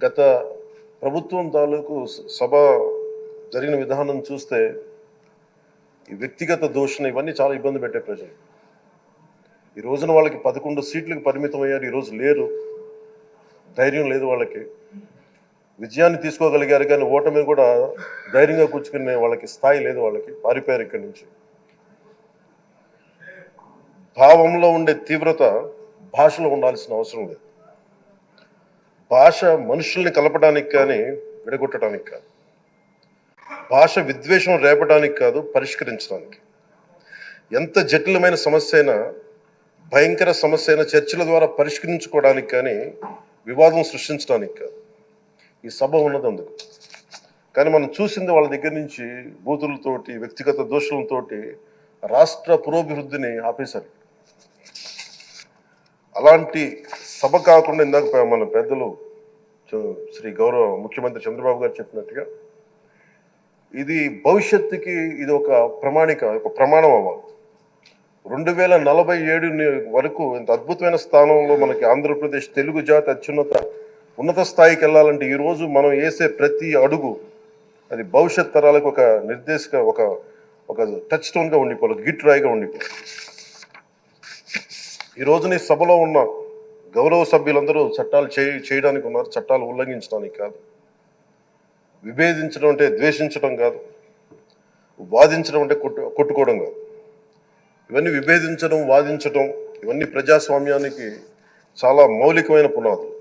గత ప్రభుత్వం తాలూకు సభ జరిగిన విధానం చూస్తే ఈ వ్యక్తిగత దూషణ ఇవన్నీ చాలా ఇబ్బంది పెట్టే ప్రజలు. ఈ రోజున వాళ్ళకి 11 సీట్లకు పరిమితం అయ్యారు, ఈరోజు లేరు, ధైర్యం లేదు వాళ్ళకి. విజయాన్ని తీసుకోగలిగారు కానీ ఓటమిని కూడా ధైర్యంగా కూర్చుకునే వాళ్ళకి స్థాయి లేదు, వాళ్ళకి పారిపోయారు ఇక్కడి నుంచి. భావంలో ఉండే తీవ్రత భాషలో ఉండాల్సిన అవసరం లేదు. భాష మనుషుల్ని కలపడానికి కానీ విడగొట్టడానికి కాదు, భాష విద్వేషం రేపడానికి కాదు, పరిష్కరించడానికి. ఎంత జటిలమైన సమస్య అయినా, భయంకర సమస్య అయినా చర్చల ద్వారా పరిష్కరించుకోవడానికి కానీ వివాదం సృష్టించడానికి కాదు. ఈ సభ ఉన్నది అందుకు. కానీ మనం చూసింది వాళ్ళ దగ్గర నుంచి బూతులతోటి, వ్యక్తిగత దోషులతోటి రాష్ట్ర పురోభివృద్ధిని ఆపేశారు. అలాంటి సభ కాకుండా ఇందాక మన పెద్దలు శ్రీ గౌరవ ముఖ్యమంత్రి చంద్రబాబు గారు చెప్పినట్టుగా ఇది భవిష్యత్తుకి ఇది ఒక ప్రమాణిక, ఒక ప్రమాణం అవ్వాలి. 2047 వరకు ఇంత అద్భుతమైన స్థానంలో మనకి ఆంధ్రప్రదేశ్ తెలుగు జాతి ఉన్నత స్థాయికి వెళ్ళాలంటే ఈరోజు మనం వేసే ప్రతి అడుగు అది భవిష్యత్ తరాలకు ఒక నిర్దేశక, ఒక టచ్ స్టోన్గా ఉండిపోవాలి, గిట్ రాయిగా ఉండిపోవాలి. ఈ రోజున ఈ సభలో ఉన్న గౌరవ సభ్యులందరూ చట్టాలు చేయడానికి ఉన్నారు, చట్టాలు ఉల్లంఘించడానికి కాదు. విభేదించడం అంటే ద్వేషించడం కాదు, వాదించడం అంటే కొట్టుకోవడం కాదు. ఇవన్నీ విభేదించడం, వాదించడం ఇవన్నీ ప్రజాస్వామ్యానికి చాలా మౌలికమైన పునాదులు.